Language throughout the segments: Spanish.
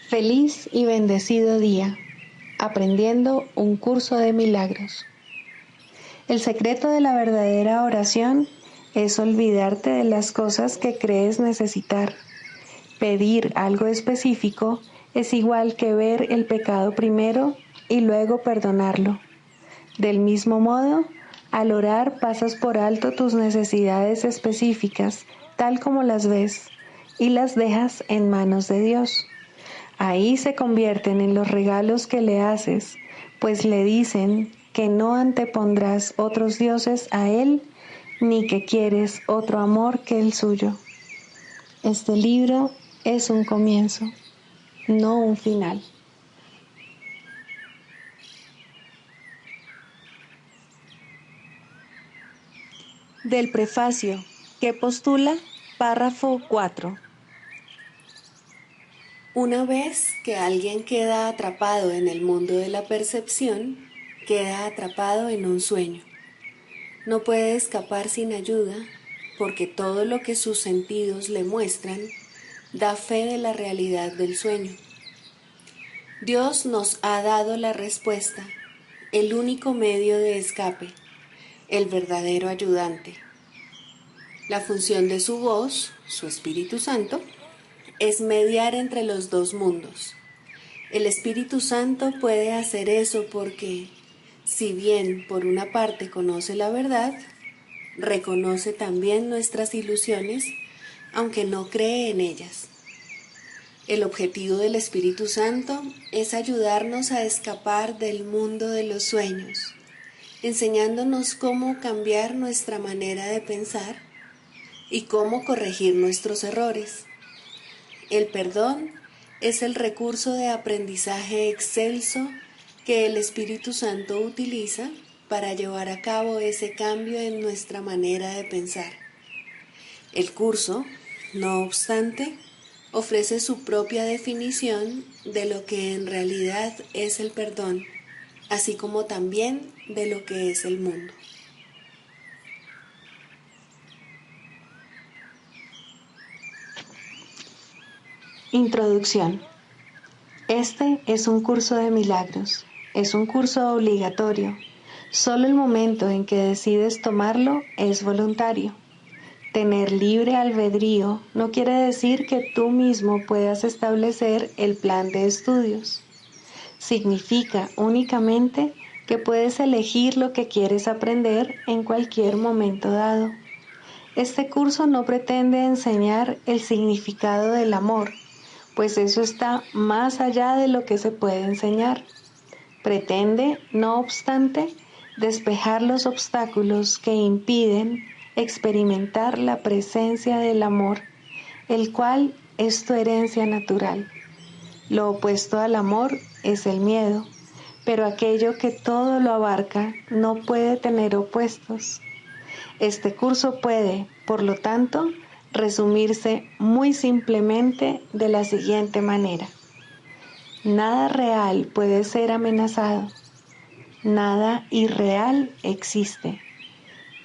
Feliz y bendecido día, aprendiendo un curso de milagros. El secreto de la verdadera oración es olvidarte de las cosas que crees necesitar. Pedir algo específico es igual que ver el pecado primero y luego perdonarlo. Del mismo modo, al orar pasas por alto tus necesidades específicas, tal como las ves, y las dejas en manos de Dios. Ahí se convierten en los regalos que le haces, pues le dicen que no antepondrás otros dioses a Él, ni que quieres otro amor que el suyo. Este libro es un comienzo, no un final. Del prefacio, que postula párrafo 4. Una vez que alguien queda atrapado en el mundo de la percepción, queda atrapado en un sueño. No puede escapar sin ayuda, porque todo lo que sus sentidos le muestran da fe de la realidad del sueño. Dios nos ha dado la respuesta, el único medio de escape, el verdadero ayudante. La función de su voz, su Espíritu Santo, es mediar entre los dos mundos. El Espíritu Santo puede hacer eso porque, si bien por una parte conoce la verdad, reconoce también nuestras ilusiones, aunque no cree en ellas. El objetivo del Espíritu Santo es ayudarnos a escapar del mundo de los sueños, enseñándonos cómo cambiar nuestra manera de pensar y cómo corregir nuestros errores. El perdón es el recurso de aprendizaje excelso que el Espíritu Santo utiliza para llevar a cabo ese cambio en nuestra manera de pensar. El curso, no obstante, ofrece su propia definición de lo que en realidad es el perdón, así como también de lo que es el mundo. Introducción. Este es un curso de milagros. Es un curso obligatorio. Solo el momento en que decides tomarlo es voluntario. Tener libre albedrío no quiere decir que tú mismo puedas establecer el plan de estudios. Significa únicamente que puedes elegir lo que quieres aprender en cualquier momento dado. Este curso no pretende enseñar el significado del amor, pues eso está más allá de lo que se puede enseñar. Pretende, no obstante, despejar los obstáculos que impiden experimentar la presencia del amor, el cual es tu herencia natural. Lo opuesto al amor es el miedo, pero aquello que todo lo abarca no puede tener opuestos. Este curso puede, por lo tanto, resumirse muy simplemente de la siguiente manera. Nada real puede ser amenazado. Nada irreal existe.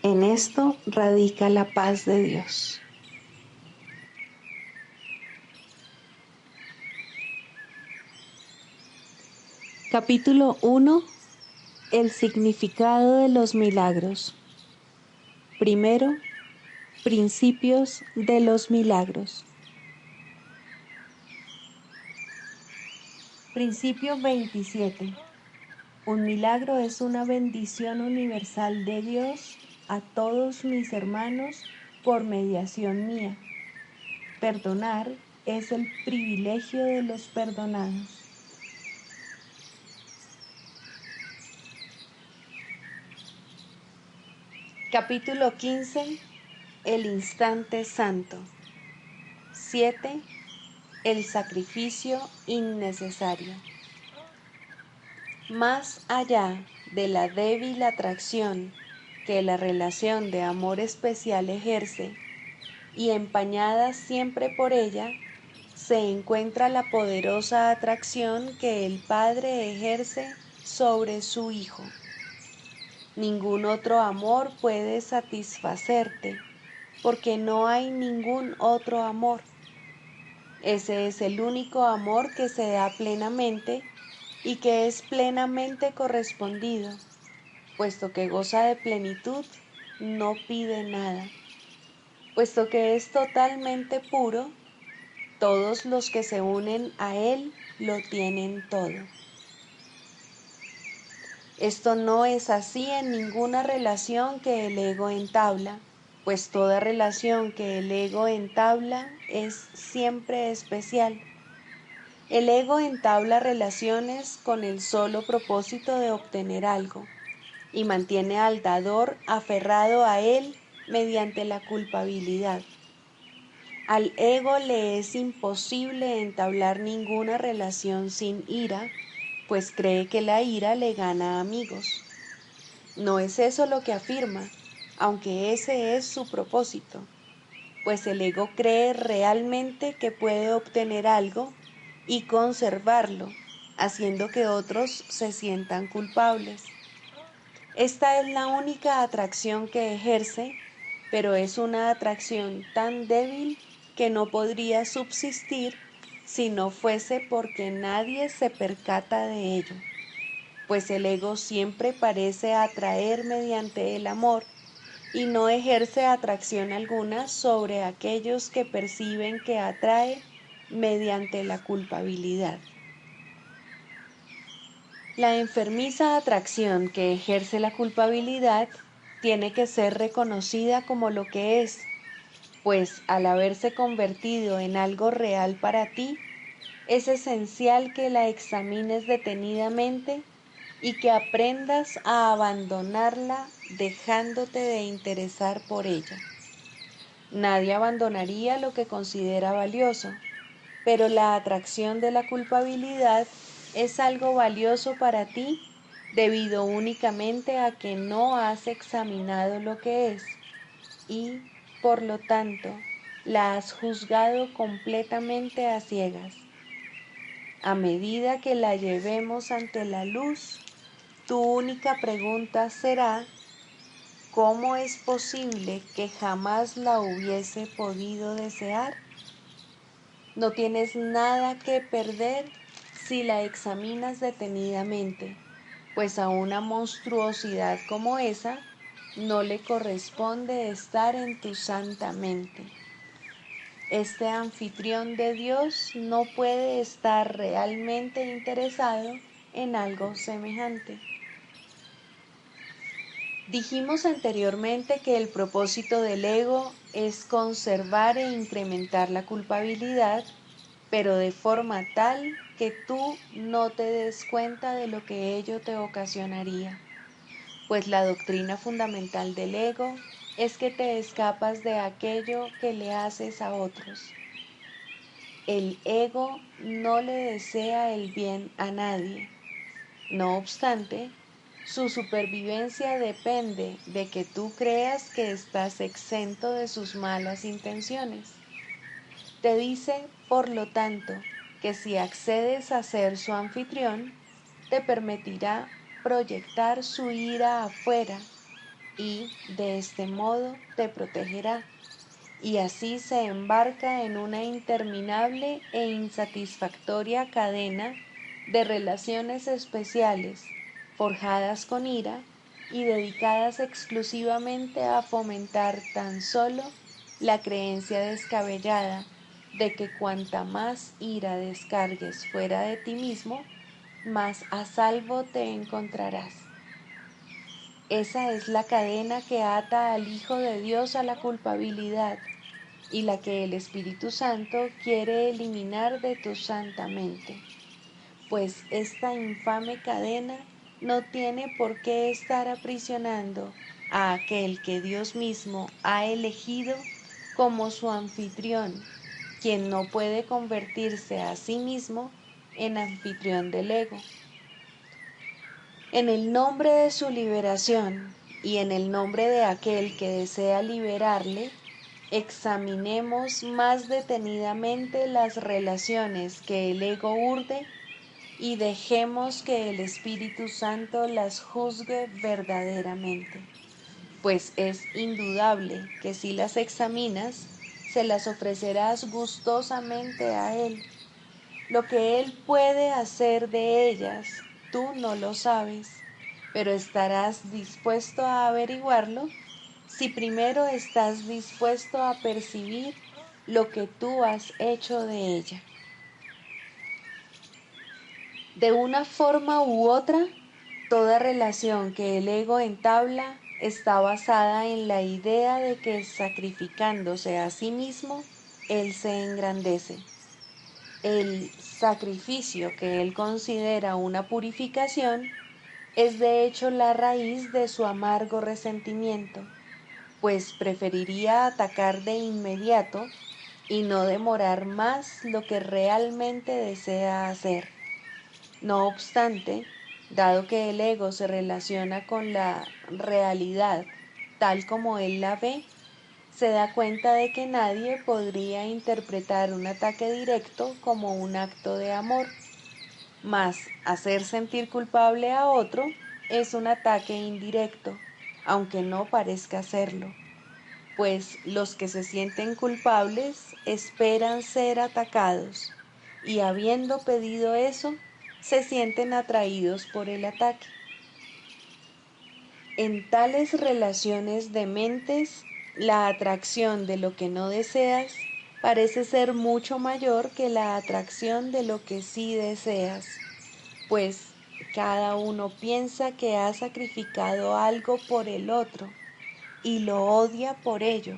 En esto radica la paz de Dios. Capítulo 1. El significado de los milagros. Primero, principios de los milagros. Principio 27. Un milagro es una bendición universal de Dios a todos mis hermanos por mediación mía. Perdonar es el privilegio de los perdonados. Capítulo 15. El instante santo. 7. El sacrificio innecesario. Más allá de la débil atracción que la relación de amor especial ejerce, y empañada siempre por ella, se encuentra la poderosa atracción que el Padre ejerce sobre su Hijo. Ningún otro amor puede satisfacerte, porque no hay ningún otro amor. Ese es el único amor que se da plenamente y que es plenamente correspondido, puesto que goza de plenitud, no pide nada. Puesto que es totalmente puro, todos los que se unen a él lo tienen todo. Esto no es así en ninguna relación que el ego entabla, pues toda relación que el ego entabla es siempre especial. El ego entabla relaciones con el solo propósito de obtener algo y mantiene al dador aferrado a él mediante la culpabilidad. Al ego le es imposible entablar ninguna relación sin ira, pues cree que la ira le gana amigos. No es eso lo que afirma, aunque ese es su propósito, pues el ego cree realmente que puede obtener algo y conservarlo, haciendo que otros se sientan culpables. Esta es la única atracción que ejerce, pero es una atracción tan débil que no podría subsistir si no fuese porque nadie se percata de ello, pues el ego siempre parece atraer mediante el amor y no ejerce atracción alguna sobre aquellos que perciben que atrae mediante la culpabilidad. La enfermiza atracción que ejerce la culpabilidad tiene que ser reconocida como lo que es, pues al haberse convertido en algo real para ti, es esencial que la examines detenidamente y que aprendas a abandonarla dejándote de interesar por ella. Nadie abandonaría lo que considera valioso, pero la atracción de la culpabilidad es algo valioso para ti debido únicamente a que no has examinado lo que es y, por lo tanto, la has juzgado completamente a ciegas. A medida que la llevemos ante la luz, tu única pregunta será: ¿cómo es posible que jamás la hubiese podido desear? No tienes nada que perder si la examinas detenidamente, pues a una monstruosidad como esa no le corresponde estar en tu santa mente. Este anfitrión de Dios no puede estar realmente interesado en algo semejante. Dijimos anteriormente que el propósito del ego es conservar e incrementar la culpabilidad, pero de forma tal que tú no te des cuenta de lo que ello te ocasionaría, pues la doctrina fundamental del ego es que te escapas de aquello que le haces a otros. El ego no le desea el bien a nadie. No obstante, su supervivencia depende de que tú creas que estás exento de sus malas intenciones. Te dice, por lo tanto, que si accedes a ser su anfitrión, te permitirá proyectar su ira afuera y, de este modo, te protegerá. Y así se embarca en una interminable e insatisfactoria cadena de relaciones especiales, forjadas con ira y dedicadas exclusivamente a fomentar tan solo la creencia descabellada de que cuanta más ira descargues fuera de ti mismo, más a salvo te encontrarás. Esa es la cadena que ata al Hijo de Dios a la culpabilidad y la que el Espíritu Santo quiere eliminar de tu santa mente, pues esta infame cadena no tiene por qué estar aprisionando a aquel que Dios mismo ha elegido como su anfitrión, quien no puede convertirse a sí mismo en anfitrión del ego. En el nombre de su liberación y en el nombre de aquel que desea liberarle, examinemos más detenidamente las relaciones que el ego urde y dejemos que el Espíritu Santo las juzgue verdaderamente, pues es indudable que si las examinas, se las ofrecerás gustosamente a él. Lo que él puede hacer de ellas, tú no lo sabes, pero estarás dispuesto a averiguarlo si primero estás dispuesto a percibir lo que tú has hecho de ella. De una forma u otra, toda relación que el ego entabla está basada en la idea de que sacrificándose a sí mismo, él se engrandece. El sacrificio que él considera una purificación es de hecho la raíz de su amargo resentimiento, pues preferiría atacar de inmediato y no demorar más lo que realmente desea hacer. No obstante, dado que el ego se relaciona con la realidad tal como él la ve, se da cuenta de que nadie podría interpretar un ataque directo como un acto de amor, mas hacer sentir culpable a otro es un ataque indirecto, aunque no parezca serlo, pues los que se sienten culpables esperan ser atacados y habiendo pedido eso, se sienten atraídos por el ataque. En tales relaciones de mentes, la atracción de lo que no deseas parece ser mucho mayor que la atracción de lo que sí deseas, pues cada uno piensa que ha sacrificado algo por el otro y lo odia por ello.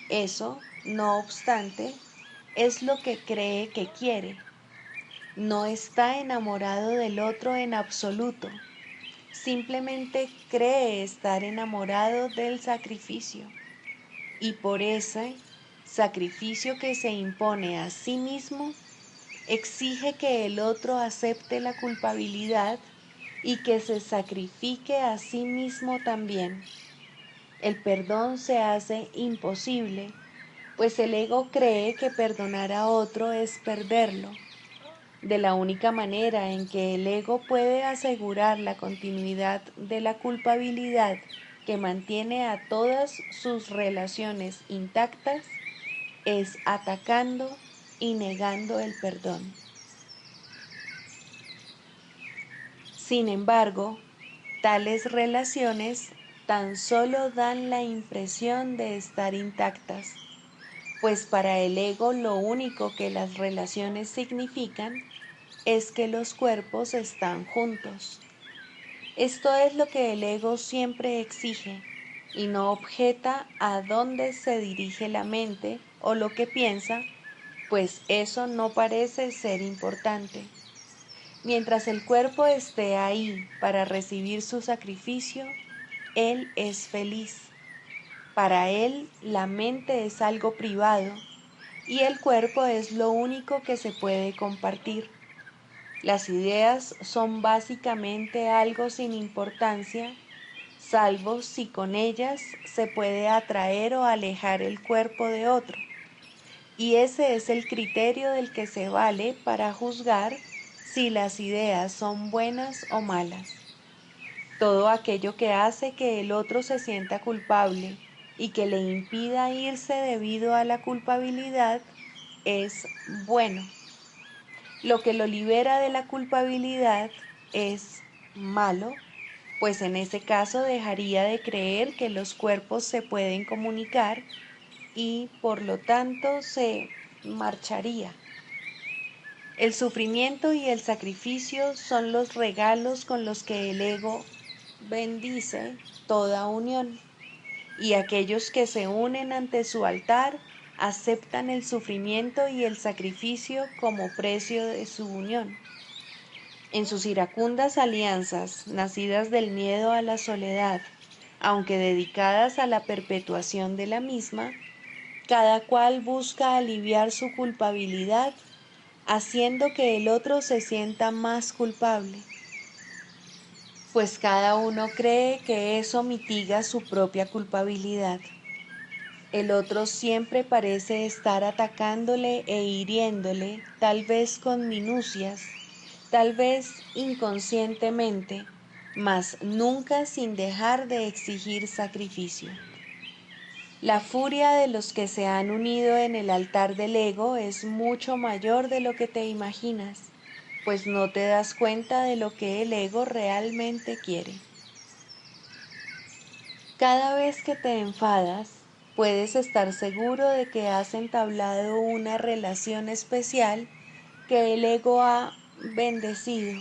Eso, no obstante, es lo que cree que quiere. No está enamorado del otro en absoluto. Simplemente cree estar enamorado del sacrificio. Y por ese sacrificio que se impone a sí mismo, exige que el otro acepte la culpabilidad y que se sacrifique a sí mismo también. El perdón se hace imposible, pues el ego cree que perdonar a otro es perderlo. De la única manera en que el ego puede asegurar la continuidad de la culpabilidad que mantiene a todas sus relaciones intactas es atacando y negando el perdón. Sin embargo, tales relaciones tan solo dan la impresión de estar intactas, pues para el ego lo único que las relaciones significan es que los cuerpos están juntos. Esto es lo que el ego siempre exige y no objeta a dónde se dirige la mente o lo que piensa, pues eso no parece ser importante. Mientras el cuerpo esté ahí para recibir su sacrificio, él es feliz. Para él la mente es algo privado y el cuerpo es lo único que se puede compartir. Las ideas son básicamente algo sin importancia, salvo si con ellas se puede atraer o alejar el cuerpo de otro. Y ese es el criterio del que se vale para juzgar si las ideas son buenas o malas. Todo aquello que hace que el otro se sienta culpable y que le impida irse debido a la culpabilidad es bueno. Lo que lo libera de la culpabilidad es malo, pues en ese caso dejaría de creer que los cuerpos se pueden comunicar y por lo tanto se marcharía. El sufrimiento y el sacrificio son los regalos con los que el ego bendice toda unión, y aquellos que se unen ante su altar aceptan el sufrimiento y el sacrificio como precio de su unión. En sus iracundas alianzas, nacidas del miedo a la soledad, aunque dedicadas a la perpetuación de la misma, cada cual busca aliviar su culpabilidad, haciendo que el otro se sienta más culpable, pues cada uno cree que eso mitiga su propia culpabilidad. El otro siempre parece estar atacándole e hiriéndole, tal vez con minucias, tal vez inconscientemente, mas nunca sin dejar de exigir sacrificio. La furia de los que se han unido en el altar del ego es mucho mayor de lo que te imaginas, pues no te das cuenta de lo que el ego realmente quiere. Cada vez que te enfadas, puedes estar seguro de que has entablado una relación especial que el ego ha bendecido,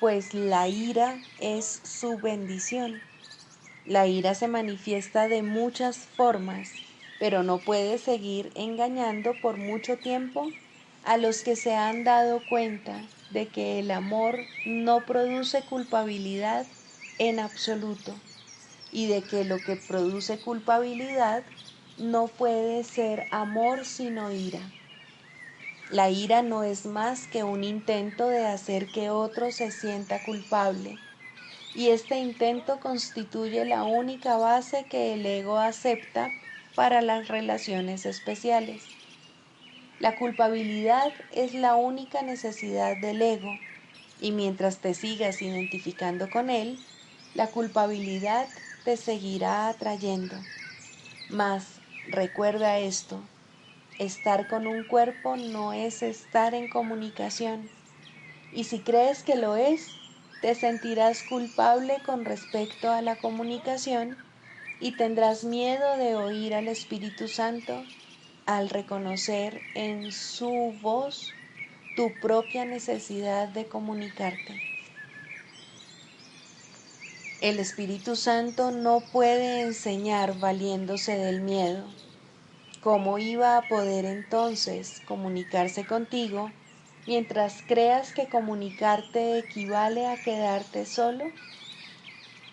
pues la ira es su bendición. La ira se manifiesta de muchas formas, pero no puede seguir engañando por mucho tiempo a los que se han dado cuenta de que el amor no produce culpabilidad en absoluto y de que lo que produce culpabilidad no puede ser amor sino ira. La ira no es más que un intento de hacer que otro se sienta culpable, y este intento constituye la única base que el ego acepta para las relaciones especiales. La culpabilidad es la única necesidad del ego, y mientras te sigas identificando con él, la culpabilidad te seguirá atrayendo. Mas recuerda esto: estar con un cuerpo no es estar en comunicación, y si crees que lo es, te sentirás culpable con respecto a la comunicación y tendrás miedo de oír al Espíritu Santo al reconocer en su voz tu propia necesidad de comunicarte. El Espíritu Santo no puede enseñar valiéndose del miedo. ¿Cómo iba a poder entonces comunicarse contigo mientras creas que comunicarte equivale a quedarte solo?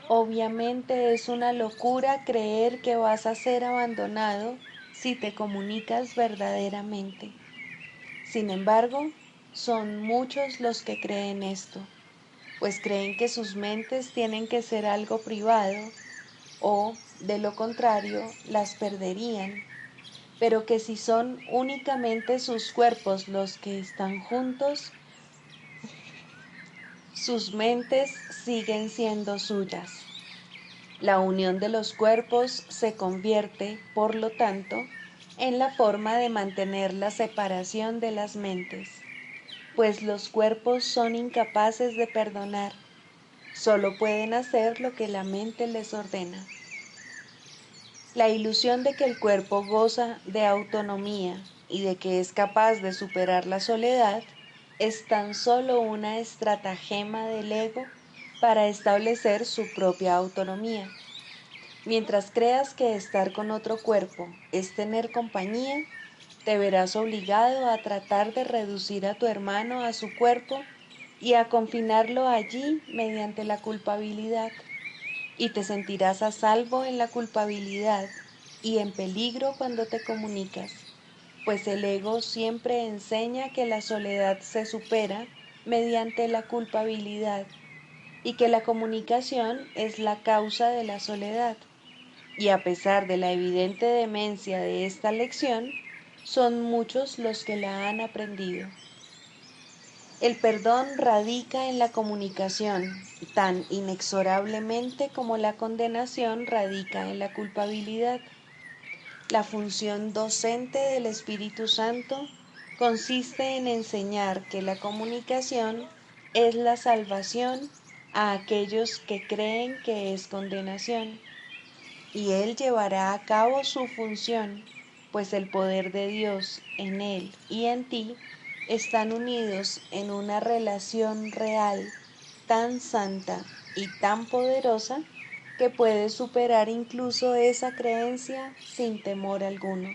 Obviamente es una locura creer que vas a ser abandonado si te comunicas verdaderamente. Sin embargo, son muchos los que creen esto, pues creen que sus mentes tienen que ser algo privado o, de lo contrario, las perderían, pero que si son únicamente sus cuerpos los que están juntos, sus mentes siguen siendo suyas. La unión de los cuerpos se convierte, por lo tanto, en la forma de mantener la separación de las mentes, pues los cuerpos son incapaces de perdonar, solo pueden hacer lo que la mente les ordena. La ilusión de que el cuerpo goza de autonomía y de que es capaz de superar la soledad es tan solo una estratagema del ego para establecer su propia autonomía. Mientras creas que estar con otro cuerpo es tener compañía, te verás obligado a tratar de reducir a tu hermano a su cuerpo y a confinarlo allí mediante la culpabilidad, y te sentirás a salvo en la culpabilidad y en peligro cuando te comunicas, pues el ego siempre enseña que la soledad se supera mediante la culpabilidad y que la comunicación es la causa de la soledad. Y a pesar de la evidente demencia de esta lección, son muchos los que la han aprendido. El perdón radica en la comunicación, tan inexorablemente como la condenación radica en la culpabilidad. La función docente del Espíritu Santo consiste en enseñar que la comunicación es la salvación a aquellos que creen que es condenación, y Él llevará a cabo su función, pues el poder de Dios en Él y en ti están unidos en una relación real, tan santa y tan poderosa que puede superar incluso esa creencia sin temor alguno.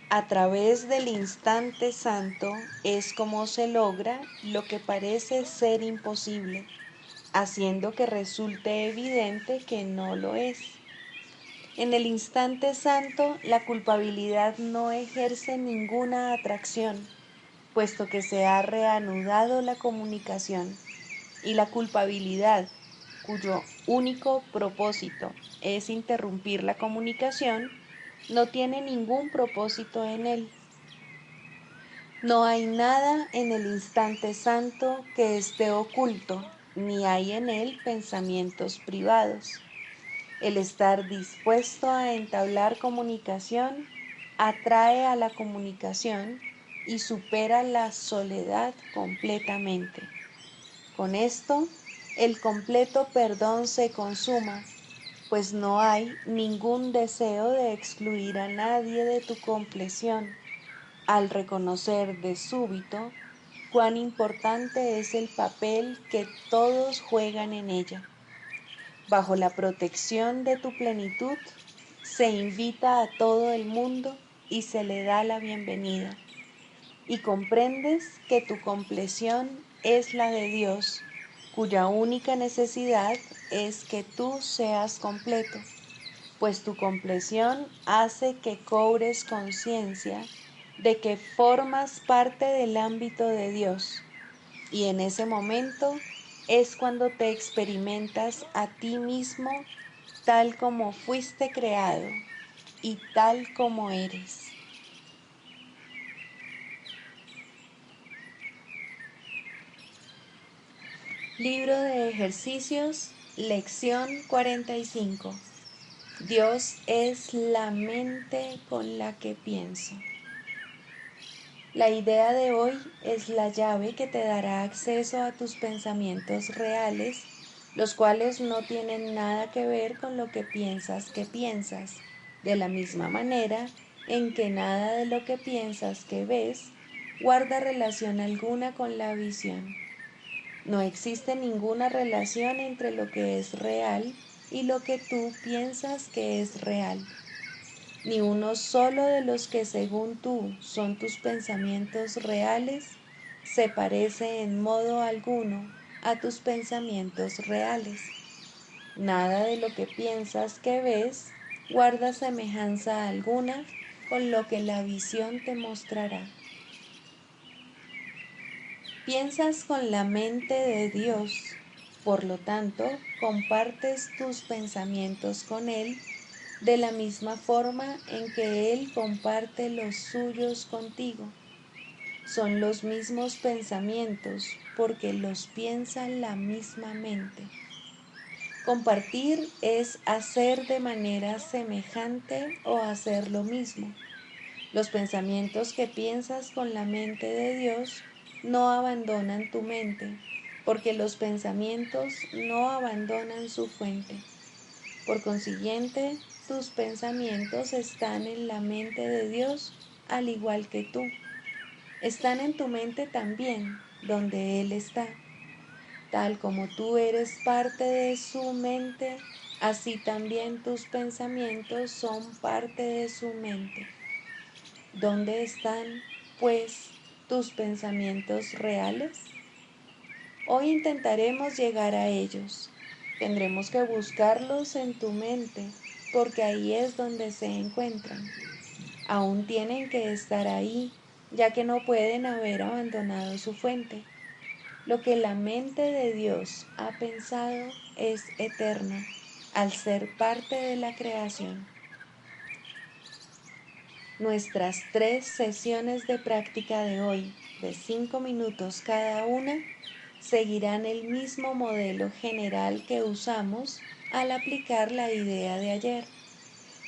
A través del instante santo es como se logra lo que parece ser imposible, haciendo que resulte evidente que no lo es. En el instante santo, la culpabilidad no ejerce ninguna atracción, puesto que se ha reanudado la comunicación, y la culpabilidad, cuyo único propósito es interrumpir la comunicación, no tiene ningún propósito en él. No hay nada en el instante santo que esté oculto, ni hay en él pensamientos privados. El estar dispuesto a entablar comunicación atrae a la comunicación y supera la soledad completamente. Con esto, el completo perdón se consuma, pues no hay ningún deseo de excluir a nadie de tu compleción, al reconocer de súbito cuán importante es el papel que todos juegan en ella. Bajo la protección de tu plenitud, se invita a todo el mundo y se le da la bienvenida. Y comprendes que tu compleción es la de Dios, cuya única necesidad es que tú seas completo, pues tu compleción hace que cobres conciencia de que formas parte del ámbito de Dios, y en ese momento es cuando te experimentas a ti mismo tal como fuiste creado y tal como eres. Libro de ejercicios, lección 45. Dios es la mente con la que pienso. La idea de hoy es la llave que te dará acceso a tus pensamientos reales, los cuales no tienen nada que ver con lo que piensas, de la misma manera en que nada de lo que piensas que ves guarda relación alguna con la visión. No existe ninguna relación entre lo que es real y lo que tú piensas que es real. Ni uno solo de los que según tú son tus pensamientos reales se parece en modo alguno a tus pensamientos reales. Nada de lo que piensas que ves guarda semejanza alguna con lo que la visión te mostrará. Piensas con la mente de Dios, por lo tanto, compartes tus pensamientos con Él de la misma forma en que Él comparte los suyos contigo. Son los mismos pensamientos porque los piensa la misma mente. Compartir es hacer de manera semejante o hacer lo mismo. Los pensamientos que piensas con la mente de Dios no abandonan tu mente, porque los pensamientos no abandonan su fuente. Por consiguiente, tus pensamientos están en la mente de Dios al igual que tú. Están en tu mente también, donde Él está. Tal como tú eres parte de su mente, así también tus pensamientos son parte de su mente. ¿Dónde están, pues, tus pensamientos reales? Hoy intentaremos llegar a ellos. Tendremos que buscarlos en tu mente, porque ahí es donde se encuentran. Aún tienen que estar ahí, ya que no pueden haber abandonado su fuente. Lo que la mente de Dios ha pensado es eterno, al ser parte de la creación. Nuestras 3 sesiones de práctica de hoy, de 5 minutos cada una, seguirán el mismo modelo general que usamos al aplicar la idea de ayer.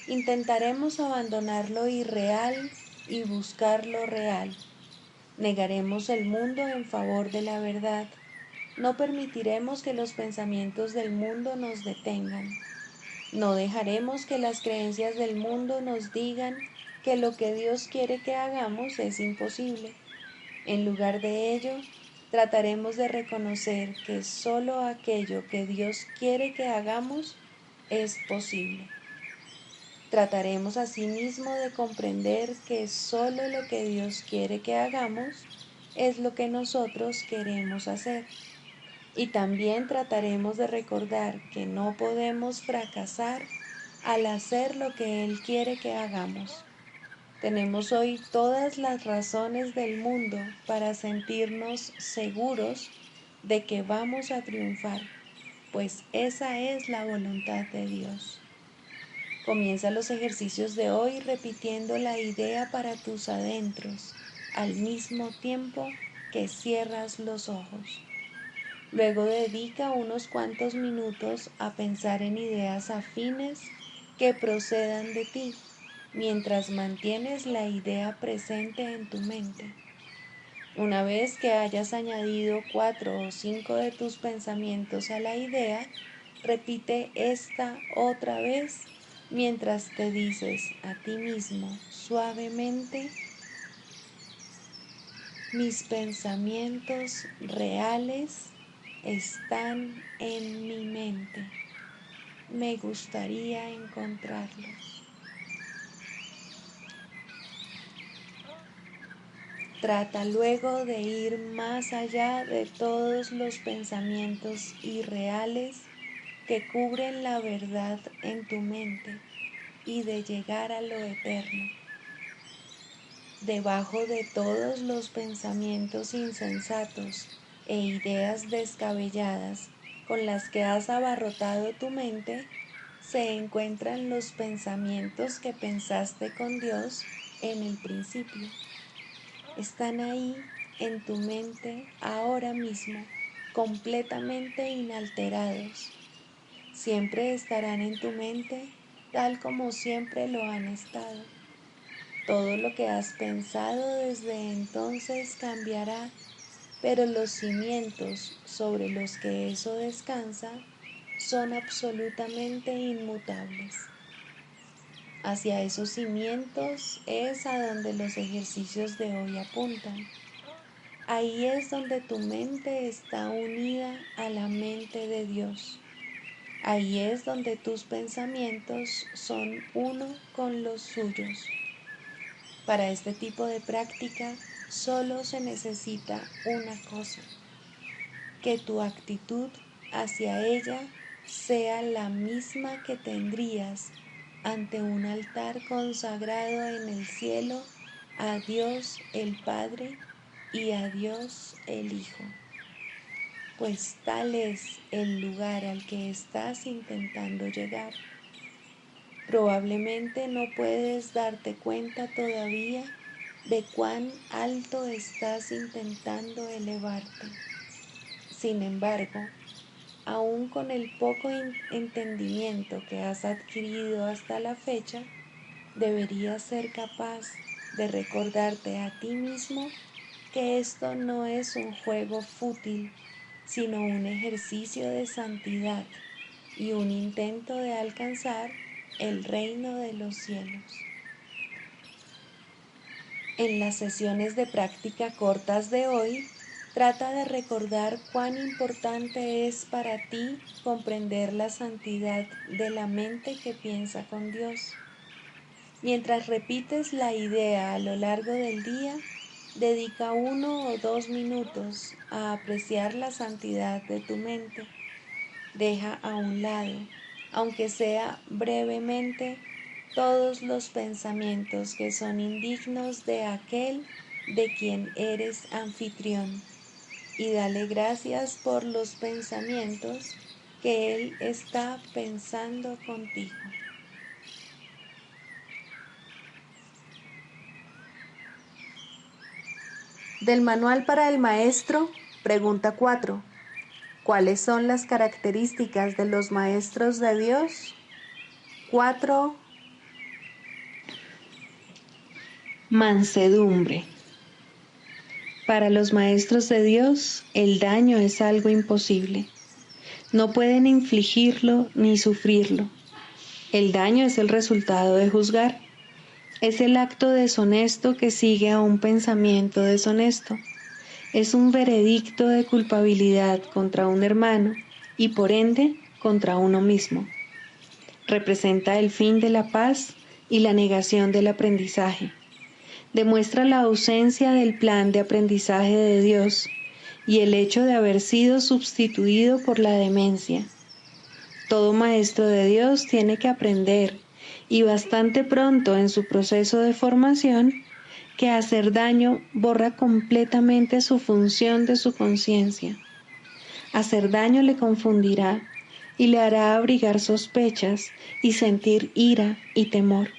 Intentaremos abandonar lo irreal y buscar lo real. Negaremos el mundo en favor de la verdad. No permitiremos que los pensamientos del mundo nos detengan. No dejaremos que las creencias del mundo nos digan que lo que Dios quiere que hagamos es imposible. En lugar de ello, trataremos de reconocer que solo aquello que Dios quiere que hagamos es posible. Trataremos asimismo de comprender que solo lo que Dios quiere que hagamos es lo que nosotros queremos hacer. Y también trataremos de recordar que no podemos fracasar al hacer lo que Él quiere que hagamos. Tenemos hoy todas las razones del mundo para sentirnos seguros de que vamos a triunfar, pues esa es la voluntad de Dios. Comienza los ejercicios de hoy repitiendo la idea para tus adentros, al mismo tiempo que cierras los ojos. Luego dedica unos cuantos minutos a pensar en ideas afines que procedan de ti, mientras mantienes la idea presente en tu mente. Una vez que hayas añadido 4 o 5 de tus pensamientos a la idea, repite esta otra vez mientras te dices a ti mismo suavemente: mis pensamientos reales están en mi mente. Me gustaría encontrarlos. Trata luego de ir más allá de todos los pensamientos irreales que cubren la verdad en tu mente y de llegar a lo eterno. Debajo de todos los pensamientos insensatos e ideas descabelladas con las que has abarrotado tu mente, se encuentran los pensamientos que pensaste con Dios en el principio. Están ahí en tu mente ahora mismo, completamente inalterados. Siempre estarán en tu mente tal como siempre lo han estado. Todo lo que has pensado desde entonces cambiará, pero los cimientos sobre los que eso descansa son absolutamente inmutables. Hacia esos cimientos es a donde los ejercicios de hoy apuntan. Ahí es donde tu mente está unida a la mente de Dios. Ahí es donde tus pensamientos son uno con los suyos. Para este tipo de práctica solo se necesita una cosa: que tu actitud hacia ella sea la misma que tendrías ante un altar consagrado en el cielo a Dios el Padre y a Dios el Hijo, pues tal es el lugar al que estás intentando llegar. Probablemente no puedes darte cuenta todavía de cuán alto estás intentando elevarte. Sin embargo, aún con el poco entendimiento que has adquirido hasta la fecha, deberías ser capaz de recordarte a ti mismo que esto no es un juego fútil, sino un ejercicio de santidad y un intento de alcanzar el reino de los cielos. En las sesiones de práctica cortas de hoy, trata de recordar cuán importante es para ti comprender la santidad de la mente que piensa con Dios. Mientras repites la idea a lo largo del día, dedica 1 o 2 minutos a apreciar la santidad de tu mente. Deja a un lado, aunque sea brevemente, todos los pensamientos que son indignos de aquel de quien eres anfitrión, y dale gracias por los pensamientos que Él está pensando contigo. Del Manual para el Maestro, pregunta 4. ¿Cuáles son las características de los maestros de Dios? 4. Mansedumbre. Para los maestros de Dios, el daño es algo imposible. No pueden infligirlo ni sufrirlo. El daño es el resultado de juzgar. Es el acto deshonesto que sigue a un pensamiento deshonesto. Es un veredicto de culpabilidad contra un hermano y por ende contra uno mismo. Representa el fin de la paz y la negación del aprendizaje. Demuestra la ausencia del plan de aprendizaje de Dios y el hecho de haber sido sustituido por la demencia. Todo maestro de Dios tiene que aprender, y bastante pronto en su proceso de formación, que hacer daño borra completamente su función de su conciencia. Hacer daño le confundirá y le hará abrigar sospechas y sentir ira y temor.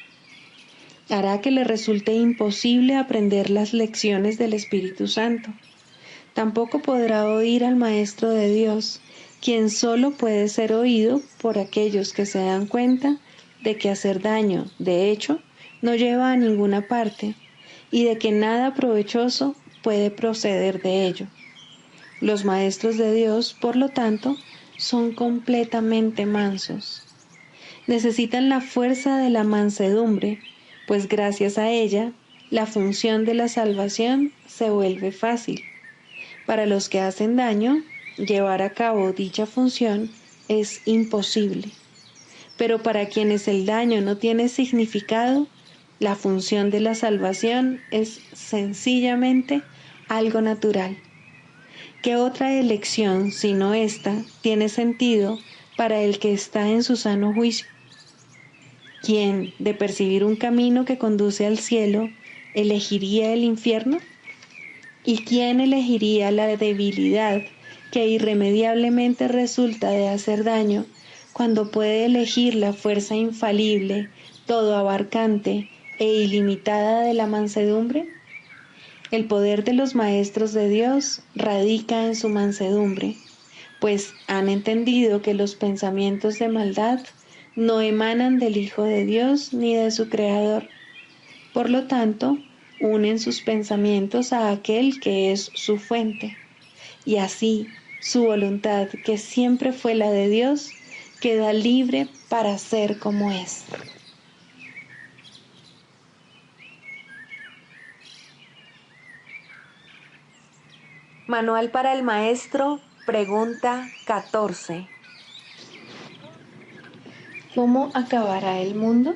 Hará que le resulte imposible aprender las lecciones del Espíritu Santo. Tampoco podrá oír al Maestro de Dios, quien solo puede ser oído por aquellos que se dan cuenta de que hacer daño, de hecho, no lleva a ninguna parte y de que nada provechoso puede proceder de ello. Los maestros de Dios, por lo tanto, son completamente mansos. Necesitan la fuerza de la mansedumbre, pues gracias a ella, la función de la salvación se vuelve fácil. Para los que hacen daño, llevar a cabo dicha función es imposible. Pero para quienes el daño no tiene significado, la función de la salvación es sencillamente algo natural. ¿Qué otra elección, sino esta, tiene sentido para el que está en su sano juicio? ¿Quién, de percibir un camino que conduce al cielo, elegiría el infierno? ¿Y quién elegiría la debilidad que irremediablemente resulta de hacer daño cuando puede elegir la fuerza infalible, todo abarcante e ilimitada de la mansedumbre? El poder de los maestros de Dios radica en su mansedumbre, pues han entendido que los pensamientos de maldad no emanan del Hijo de Dios ni de su Creador. Por lo tanto, unen sus pensamientos a aquel que es su fuente, y así su voluntad, que siempre fue la de Dios, queda libre para ser como es. Manual para el Maestro, pregunta 14. ¿Cómo acabará el mundo?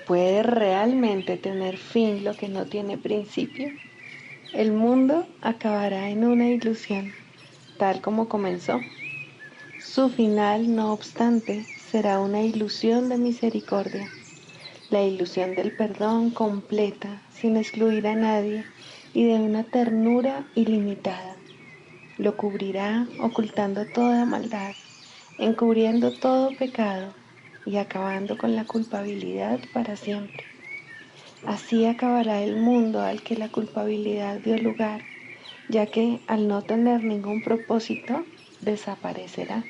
¿Puede realmente tener fin lo que no tiene principio? El mundo acabará en una ilusión, tal como comenzó. Su final, no obstante, será una ilusión de misericordia, la ilusión del perdón completa, sin excluir a nadie, y de una ternura ilimitada. Lo cubrirá ocultando toda maldad, encubriendo todo pecado y acabando con la culpabilidad para siempre. Así acabará el mundo al que la culpabilidad dio lugar, ya que al no tener ningún propósito, desaparecerá.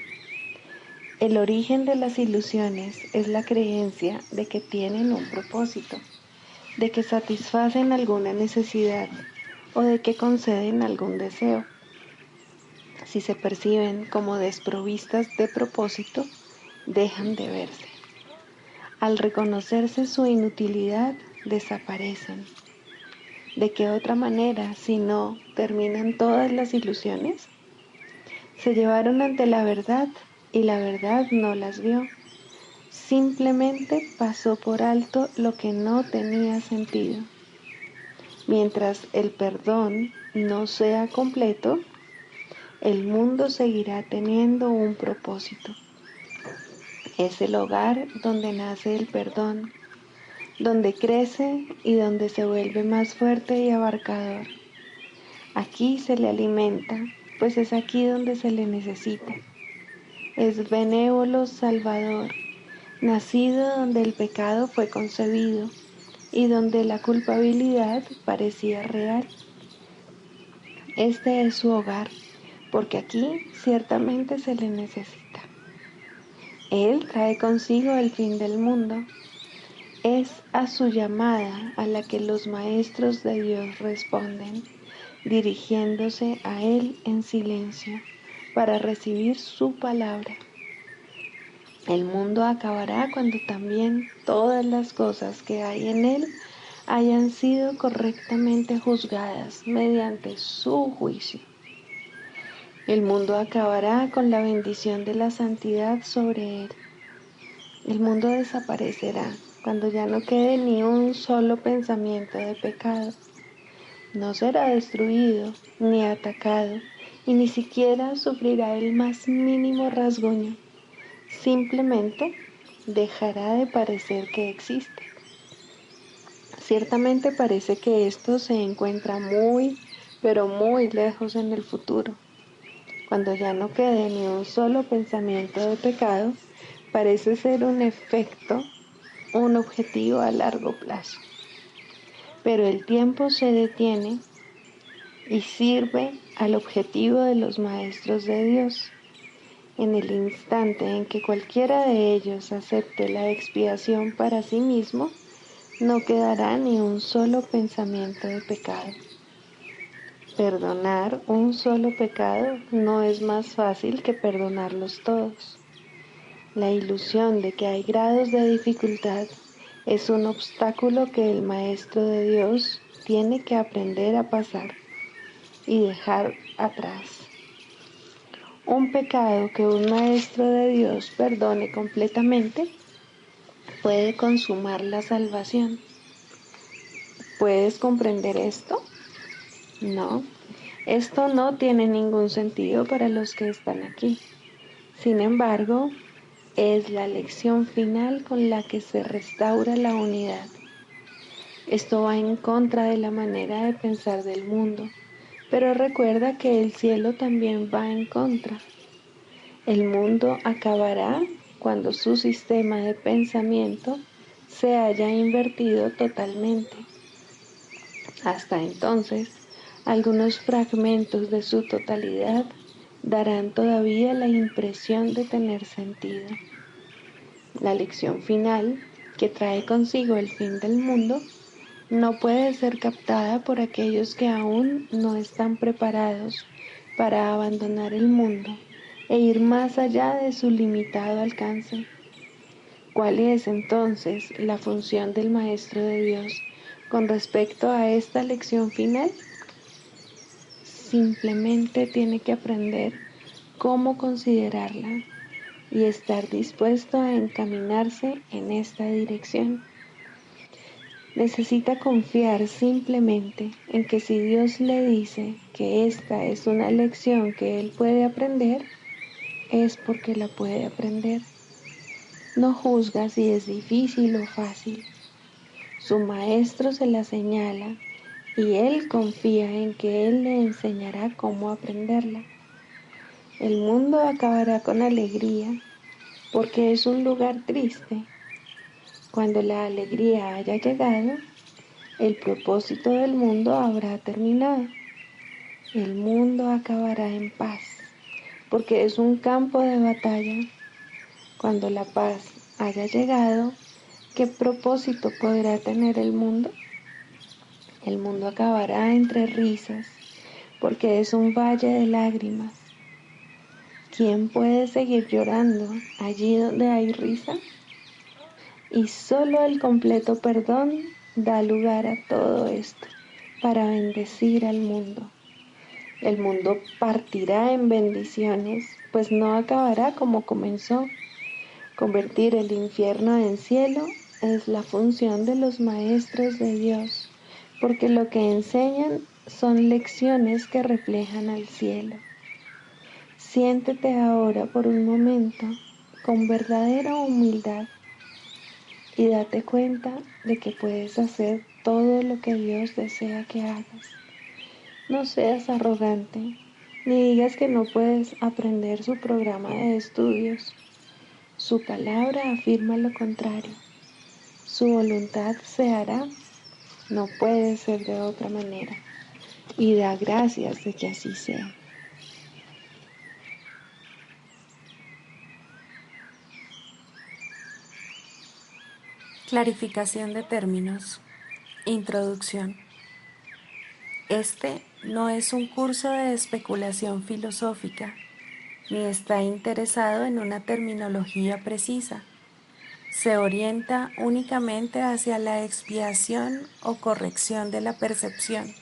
El origen de las ilusiones es la creencia de que tienen un propósito, de que satisfacen alguna necesidad o de que conceden algún deseo. Si se perciben como desprovistas de propósito, dejan de verse. Al reconocerse su inutilidad, desaparecen. ¿De qué otra manera, si no, terminan todas las ilusiones? Se llevaron ante la verdad y la verdad no las vio. Simplemente pasó por alto lo que no tenía sentido. Mientras el perdón no sea completo, el mundo seguirá teniendo un propósito. Es el hogar donde nace el perdón, donde crece y donde se vuelve más fuerte y abarcador. Aquí se le alimenta, pues es aquí donde se le necesita. Es benévolo Salvador, nacido donde el pecado fue concebido y donde la culpabilidad parecía real. Este es su hogar, porque aquí ciertamente se le necesita. Él trae consigo el fin del mundo. Es a su llamada a la que los maestros de Dios responden, dirigiéndose a Él en silencio para recibir su palabra. El mundo acabará cuando también todas las cosas que hay en él hayan sido correctamente juzgadas mediante su juicio. El mundo acabará con la bendición de la santidad sobre él. El mundo desaparecerá cuando ya no quede ni un solo pensamiento de pecado. No será destruido ni atacado y ni siquiera sufrirá el más mínimo rasguño. Simplemente dejará de parecer que existe. Ciertamente parece que esto se encuentra muy, pero muy lejos en el futuro. Cuando ya no quede ni un solo pensamiento de pecado, parece ser un efecto, un objetivo a largo plazo. Pero el tiempo se detiene y sirve al objetivo de los maestros de Dios. En el instante en que cualquiera de ellos acepte la expiación para sí mismo, no quedará ni un solo pensamiento de pecado. Perdonar un solo pecado no es más fácil que perdonarlos todos. La ilusión de que hay grados de dificultad es un obstáculo que el Maestro de Dios tiene que aprender a pasar y dejar atrás. Un pecado que un Maestro de Dios perdone completamente puede consumar la salvación. ¿Puedes comprender esto? No, esto no tiene ningún sentido para los que están aquí. Sin embargo, es la lección final con la que se restaura la unidad. Esto va en contra de la manera de pensar del mundo, pero recuerda que el cielo también va en contra. El mundo acabará cuando su sistema de pensamiento se haya invertido totalmente. Hasta entonces, algunos fragmentos de su totalidad darán todavía la impresión de tener sentido. La lección final, que trae consigo el fin del mundo, no puede ser captada por aquellos que aún no están preparados para abandonar el mundo e ir más allá de su limitado alcance. ¿Cuál es entonces la función del Maestro de Dios con respecto a esta lección final? Simplemente tiene que aprender cómo considerarla y estar dispuesto a encaminarse en esta dirección. Necesita confiar simplemente en que si Dios le dice que esta es una lección que él puede aprender, es porque la puede aprender. No juzga si es difícil o fácil. Su maestro se la señala y él confía en que él le enseñará cómo aprenderla. El mundo acabará con alegría porque es un lugar triste. Cuando la alegría haya llegado, el propósito del mundo habrá terminado. El mundo acabará en paz, porque es un campo de batalla. Cuando la paz haya llegado, ¿qué propósito podrá tener el mundo? El mundo acabará entre risas, porque es un valle de lágrimas. ¿Quién puede seguir llorando allí donde hay risa? Y solo el completo perdón da lugar a todo esto para bendecir al mundo. El mundo partirá en bendiciones, pues no acabará como comenzó. Convertir el infierno en cielo es la función de los maestros de Dios, porque lo que enseñan son lecciones que reflejan al cielo. Siéntete ahora por un momento con verdadera humildad y date cuenta de que puedes hacer todo lo que Dios desea que hagas. No seas arrogante, ni digas que no puedes aprender su programa de estudios. Su palabra afirma lo contrario. Su voluntad se hará, no puede ser de otra manera. Y da gracias de que así sea. Clarificación de términos. Introducción. Este no es un curso de especulación filosófica, ni está interesado en una terminología precisa. Se orienta únicamente hacia la expiación o corrección de la percepción.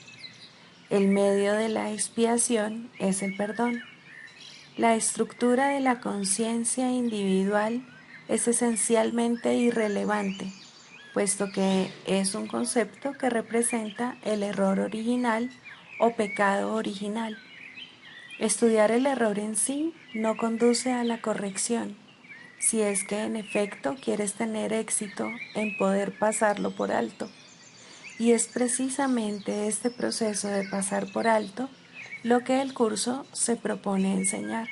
El medio de la expiación es el perdón. La estructura de la conciencia individual es esencialmente irrelevante, puesto que es un concepto que representa el error original o pecado original. Estudiar el error en sí no conduce a la corrección, si es que en efecto quieres tener éxito en poder pasarlo por alto. Y es precisamente este proceso de pasar por alto lo que el curso se propone enseñar.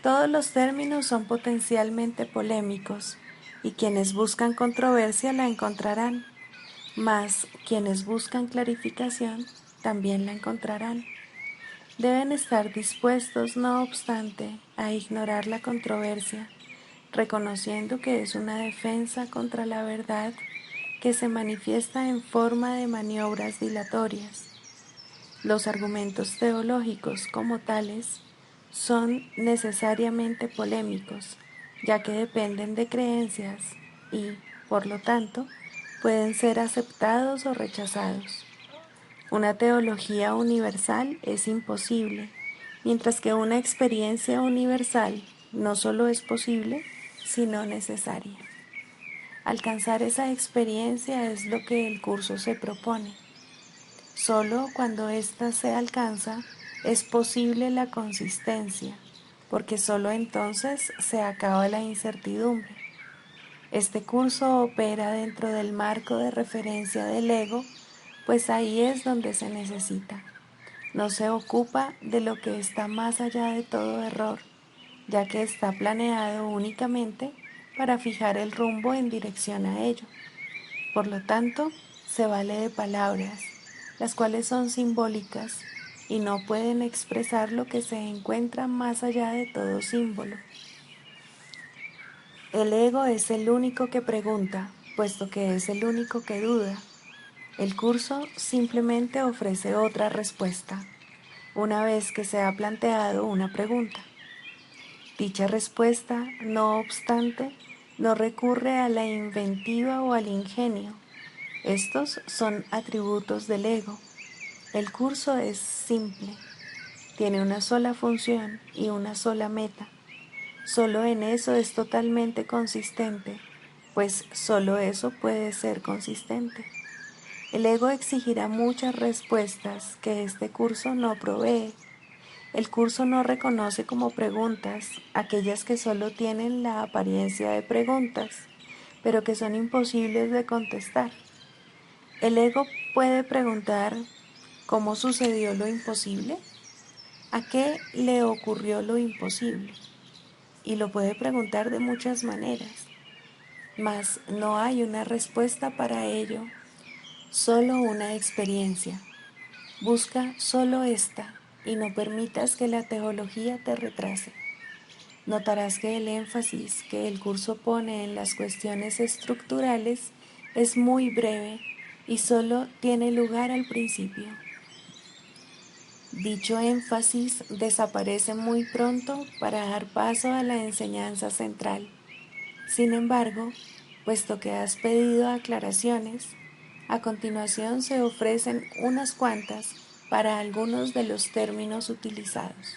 Todos los términos son potencialmente polémicos y quienes buscan controversia la encontrarán, mas quienes buscan clarificación también la encontrarán. Deben estar dispuestos, no obstante, a ignorar la controversia, reconociendo que es una defensa contra la verdad que se manifiesta en forma de maniobras dilatorias. Los argumentos teológicos como tales son necesariamente polémicos, ya que dependen de creencias y, por lo tanto, pueden ser aceptados o rechazados. Una teología universal es imposible, mientras que una experiencia universal no solo es posible, sino necesaria. Alcanzar esa experiencia es lo que el curso se propone. Solo cuando ésta se alcanza es posible la consistencia, porque solo entonces se acaba la incertidumbre. Este curso opera dentro del marco de referencia del ego, pues ahí es donde se necesita. No se ocupa de lo que está más allá de todo error, ya que está planeado únicamente para fijar el rumbo en dirección a ello. Por lo tanto, se vale de palabras, las cuales son simbólicas y no pueden expresar lo que se encuentra más allá de todo símbolo. El ego es el único que pregunta, puesto que es el único que duda. El curso simplemente ofrece otra respuesta, una vez que se ha planteado una pregunta. Dicha respuesta, no obstante, no recurre a la inventiva o al ingenio. Estos son atributos del ego. El curso es simple, tiene una sola función y una sola meta. Solo en eso es totalmente consistente, pues solo eso puede ser consistente. El ego exigirá muchas respuestas que este curso no provee. El curso no reconoce como preguntas aquellas que solo tienen la apariencia de preguntas, pero que son imposibles de contestar. El ego puede preguntar ¿cómo sucedió lo imposible? ¿A qué le ocurrió lo imposible? Y lo puede preguntar de muchas maneras, mas no hay una respuesta para ello, solo una experiencia. Busca solo esta y no permitas que la teología te retrase. Notarás que el énfasis que el curso pone en las cuestiones estructurales es muy breve y solo tiene lugar al principio. Dicho énfasis desaparece muy pronto para dar paso a la enseñanza central. Sin embargo, puesto que has pedido aclaraciones, a continuación se ofrecen unas cuantas para algunos de los términos utilizados.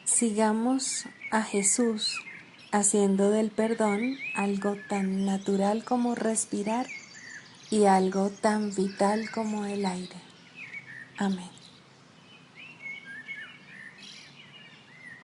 Sigamos a Jesús haciendo del perdón algo tan natural como respirar y algo tan vital como el aire. Amén.